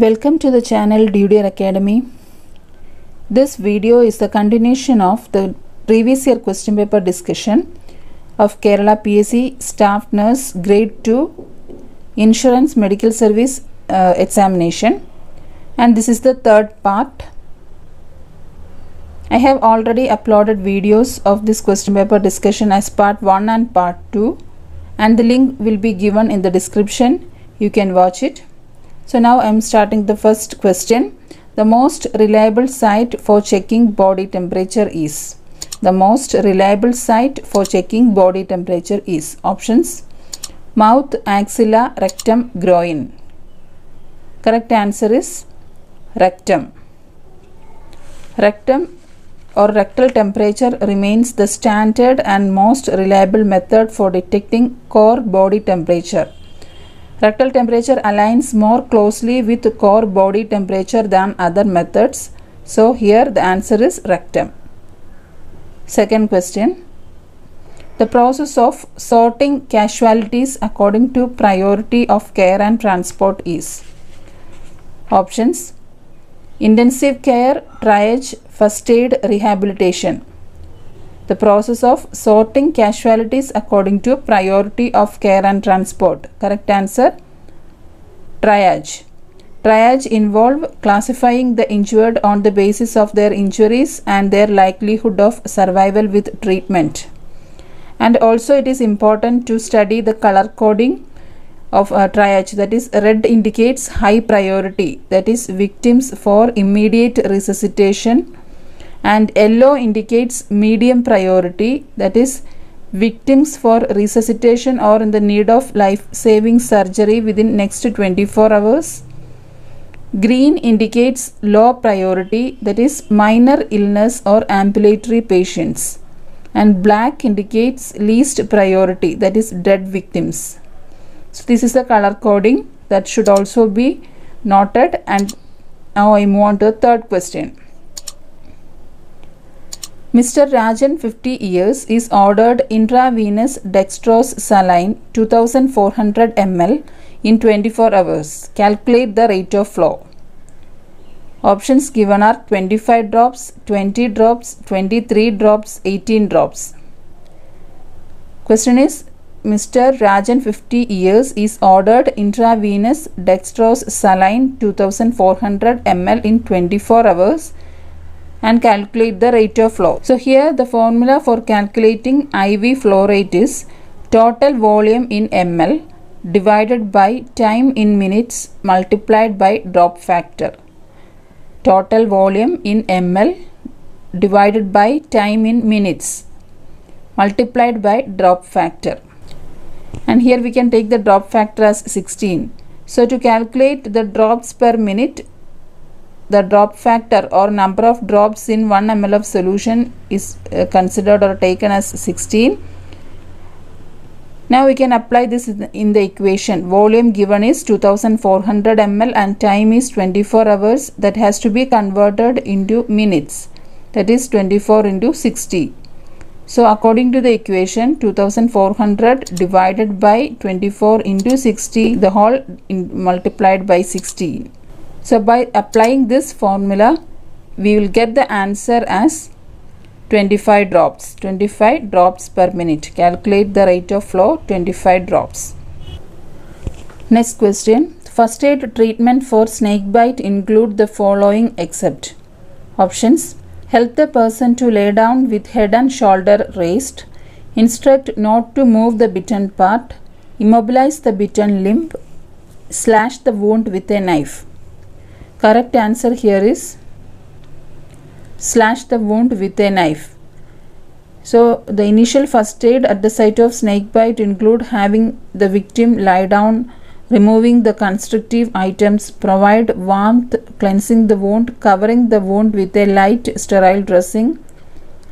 Welcome to the channel DUDR Academy. This video is the continuation of the previous year question paper discussion of Kerala PSC Staff Nurse Grade 2 Insurance Medical Service examination, and this is the third part. I have already uploaded videos of this question paper discussion as part 1 and part 2, and the link will be given in the description. You can watch it. So now I am starting the first question. The most reliable site for checking body temperature is. The most reliable site for checking body temperature is. Options: mouth, axilla, rectum, groin. Correct answer is rectum. Rectum or rectal temperature remains the standard and most reliable method for detecting core body temperature. Rectal temperature aligns more closely with core body temperature than other methods. So here the answer is rectum. Second question. The process of sorting casualties according to priority of care and transport is. Options: intensive care, triage, first aid, rehabilitation. The process of sorting casualties according to priority of care and transport. Correct answer: triage. Triage involve classifying the injured on the basis of their injuries and their likelihood of survival with treatment. And also it is important to study the color coding of triage. That is, red indicates high priority, that is victims for immediate resuscitation, and yellow indicates medium priority, that is victims for resuscitation or in the need of life-saving surgery within next 24 hours. Green indicates low priority, that is minor illness or ambulatory patients, and black indicates least priority, that is dead victims. So this is the color coding that should also be noted. And now I move on to the third question. Mr. Rajan, 50 years, is ordered intravenous dextrose saline 2400 ml in 24 hours. Calculate the rate of flow. Options given are 25 drops, 20 drops, 23 drops, 18 drops. Question is, Mr. Rajan, 50 years, is ordered intravenous dextrose saline 2400 ml in 24 hours and calculate the rate of flow. So here the formula for calculating IV flow rate is total volume in ml divided by time in minutes multiplied by drop factor. Total volume in ml divided by time in minutes multiplied by drop factor. And here we can take the drop factor as 16. So to calculate the drops per minute, the drop factor or number of drops in 1 ml of solution is considered or taken as 16. Now we can apply this in the equation. Volume given is 2400 ml and time is 24 hours. That has to be converted into minutes. That is 24 into 60. So according to the equation, 2400 divided by 24 into 60, the whole multiplied by 16. So by applying this formula, we will get the answer as 25 drops. 25 drops per minute. Calculate the rate of flow, 25 drops. Next question. First aid treatment for snake bite include the following except. Options: help the person to lay down with head and shoulder raised, instruct not to move the bitten part, immobilize the bitten limb, slash the wound with a knife. Correct answer here is slash the wound with a knife. So the initial first aid at the site of snake bite include having the victim lie down, removing the constrictive items, provide warmth, cleansing the wound, covering the wound with a light sterile dressing,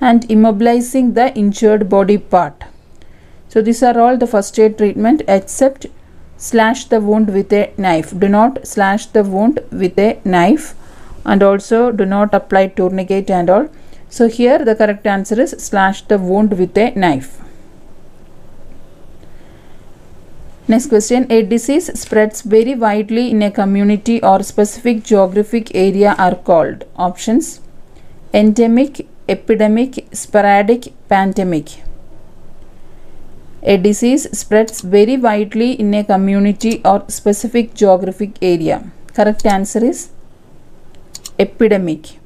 and immobilizing the injured body part. So these are all the first aid treatment except slash the wound with a knife. Do not slash the wound with a knife, and also do not apply tourniquet and all. So here the correct answer is slash the wound with a knife. Next question. A disease spreads very widely in a community or specific geographic area are called. Options: endemic, epidemic, sporadic, pandemic. A disease spreads very widely in a community or specific geographic area. Correct answer is epidemic.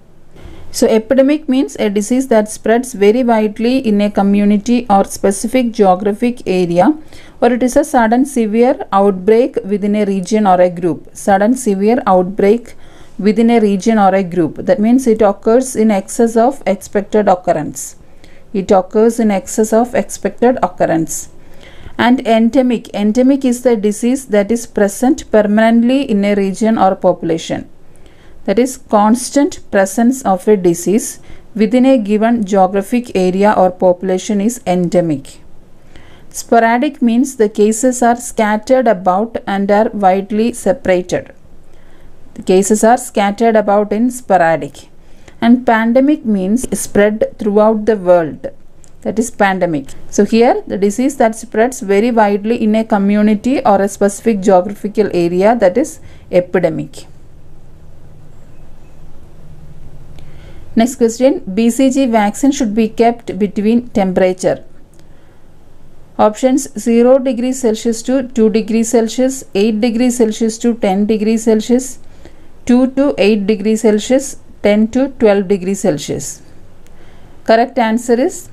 So epidemic means a disease that spreads very widely in a community or specific geographic area, or it is a sudden severe outbreak within a region or a group. Sudden severe outbreak within a region or a group. That means it occurs in excess of expected occurrence. It occurs in excess of expected occurrence. And endemic. Endemic is the disease that is present permanently in a region or population. That is constant presence of a disease within a given geographic area or population is endemic. Sporadic means the cases are scattered about and are widely separated. The cases are scattered about in sporadic. And pandemic means spread throughout the world. That is pandemic. So here the disease that spreads very widely in a community or a specific geographical area, that is epidemic. Next question. BCG vaccine should be kept between temperature. Options: 0 degrees Celsius to 2 degrees Celsius, 8 degrees Celsius to 10 degrees Celsius, 2 to 8 degrees Celsius, 10 to 12 degrees Celsius. Correct answer is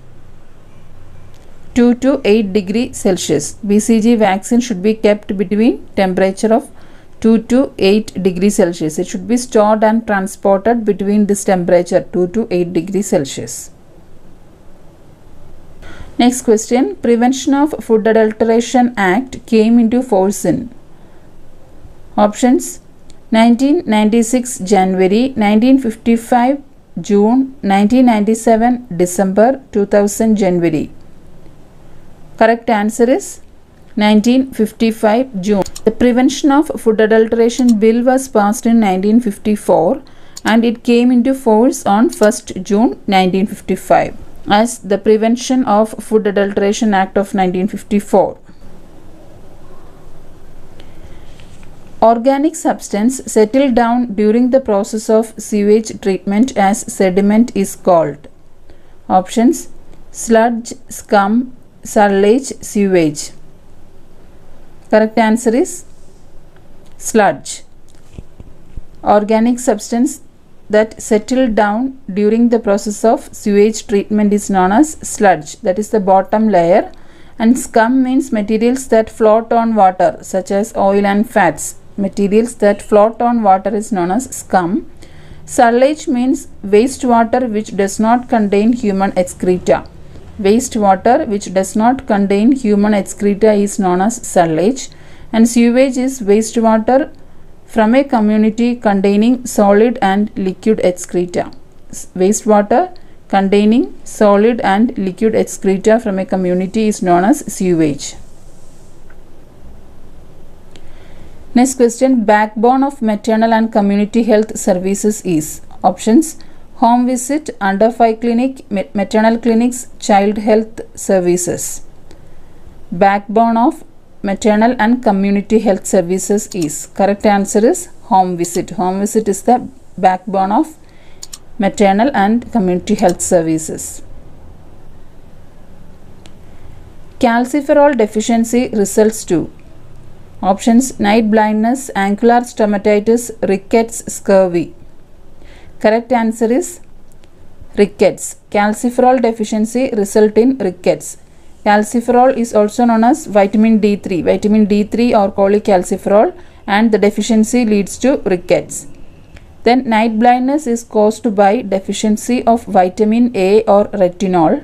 2 to 8 degrees Celsius. BCG vaccine should be kept between temperature of 2 to 8 degrees Celsius. It should be stored and transported between this temperature 2 to 8 degrees Celsius. Next question. Prevention of Food Adulteration Act came into force in. Options: 1996 January, 1955 June, 1997 December, 2000 January. Correct answer is 1955 June. The Prevention of Food Adulteration Bill was passed in 1954 and it came into force on 1st June 1955 as the Prevention of Food Adulteration Act of 1954. Organic substance settled down during the process of sewage treatment as sediment is called. Options: sludge, scum, sludge, sewage. Correct answer is sludge. Organic substance that settled down during the process of sewage treatment is known as sludge, that is the bottom layer, and scum means materials that float on water such as oil and fats. Materials that float on water is known as scum. Sludge means wastewater which does not contain human excreta. Wastewater which does not contain human excreta is known as sludge, and sewage is wastewater from a community containing solid and liquid excreta. Wastewater containing solid and liquid excreta from a community is known as sewage. Next question. Backbone of maternal and community health services is. Options: home visit, under 5 clinic, maternal clinics, child health services. Backbone of maternal and community health services is. Correct answer is home visit. Home visit is the backbone of maternal and community health services. Calciferol deficiency results to. Options: night blindness, angular stomatitis, rickets, scurvy. Correct answer is rickets. Calciferol deficiency result in rickets. Calciferol is also known as vitamin D3. Vitamin D3 or cholecalciferol, and the deficiency leads to rickets. Then night blindness is caused by deficiency of vitamin A or retinol.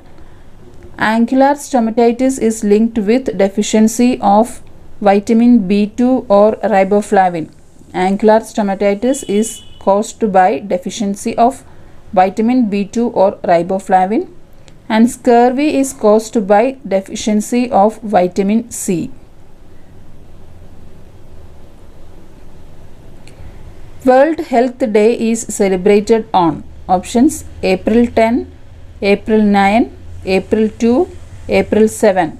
Angular stomatitis is linked with deficiency of vitamin B2 or riboflavin. Angular stomatitis is caused by deficiency of vitamin B2 or riboflavin, and scurvy is caused by deficiency of vitamin C. World Health Day is celebrated on. Options: April 10, April 9, April 2, April 7.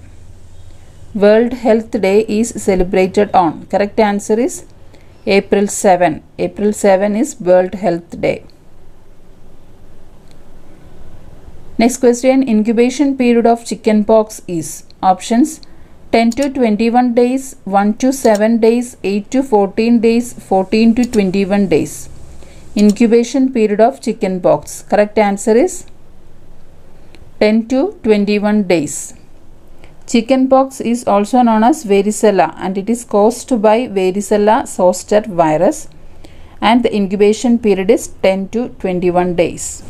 World Health Day is celebrated on? Correct answer is April 7. April 7 is World Health Day. Next question. Incubation period of chickenpox is? Options: 10 to 21 days, 1 to 7 days, 8 to 14 days, 14 to 21 days. Incubation period of chickenpox. Correct answer is 10 to 21 days. Chickenpox is also known as varicella and it is caused by varicella zoster virus, and the incubation period is 10 to 21 days.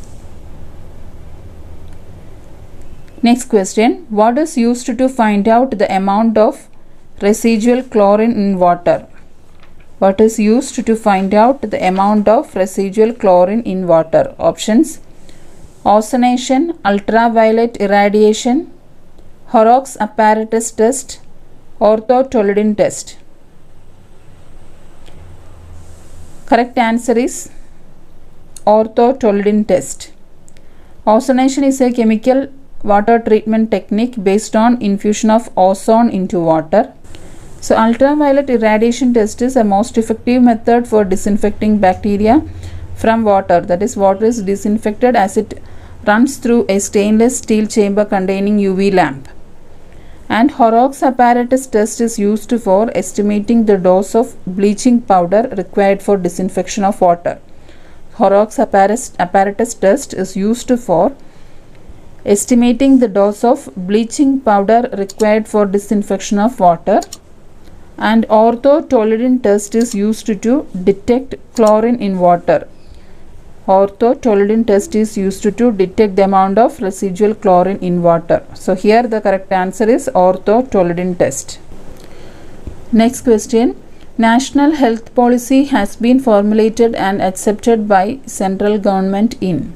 Next question. What is used to find out the amount of residual chlorine in water? What is used to find out the amount of residual chlorine in water? Options: ozonation, ultraviolet irradiation, Horrocks apparatus test, orthotolidine test. Correct answer is orthotolidine test. Ozonation is a chemical water treatment technique based on infusion of ozone into water. So ultraviolet irradiation test is a most effective method for disinfecting bacteria from water. That is, water is disinfected as it runs through a stainless steel chamber containing UV lamp. And Horrocks apparatus test is used for estimating the dose of bleaching powder required for disinfection of water. Horrocks apparatus test is used for estimating the dose of bleaching powder required for disinfection of water. And orthotolidine test is used to detect chlorine in water. Orthotolidine test is used to detect the amount of residual chlorine in water. So here the correct answer is orthotolidine test. Next question. National health policy has been formulated and accepted by central government in?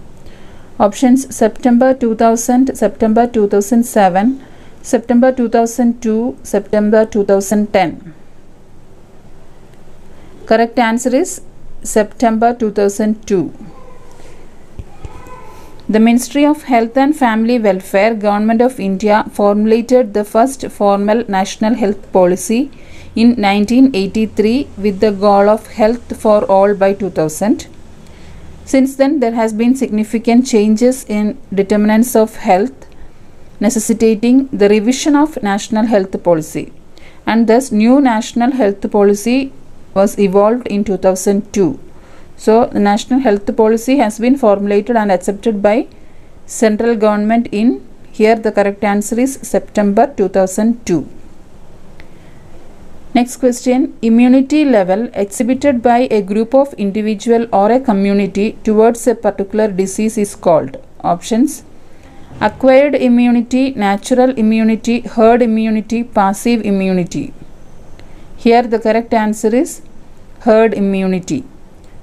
Options: September 2000, September 2007, September 2002, September 2010. Correct answer is September 2002. The Ministry of Health and Family Welfare, Government of India, formulated the first formal national health policy in 1983 with the goal of health for all by 2000. Since then, there has been significant changes in determinants of health, necessitating the revision of national health policy, and thus new national health policy was evolved in 2002. So the national health policy has been formulated and accepted by central government in, here the correct answer is September 2002. Next question. Immunity level exhibited by a group of individual or a community towards a particular disease is called? Options: acquired immunity, natural immunity, herd immunity, passive immunity. Here the correct answer is herd immunity.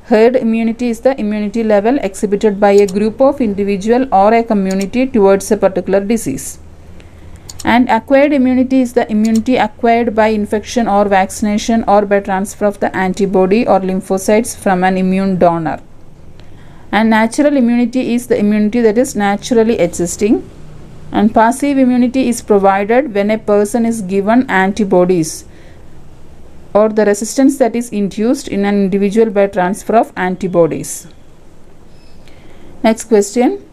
Herd immunity is the immunity level exhibited by a group of individual or a community towards a particular disease. And acquired immunity is the immunity acquired by infection or vaccination or by transfer of the antibody or lymphocytes from an immune donor. And natural immunity is the immunity that is naturally existing. And passive immunity is provided when a person is given antibodies or the resistance that is induced in an individual by transfer of antibodies. Next question.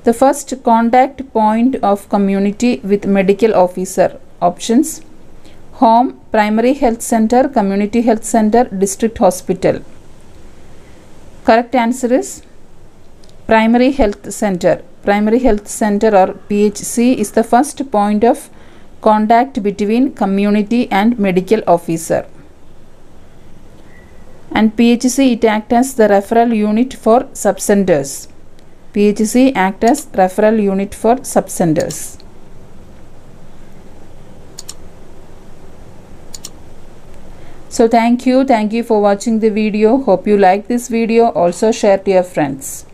The first contact point of community with medical officer. Options: home, primary health center, community health center, district hospital. Correct answer is primary health center. Primary health center or PHC is the first point of contact between community and medical officer. And PHC, it acts as the referral unit for subcenters. PHC acts as referral unit for subcenters. So thank you for watching the video. Hope you like this video. Also share to your friends.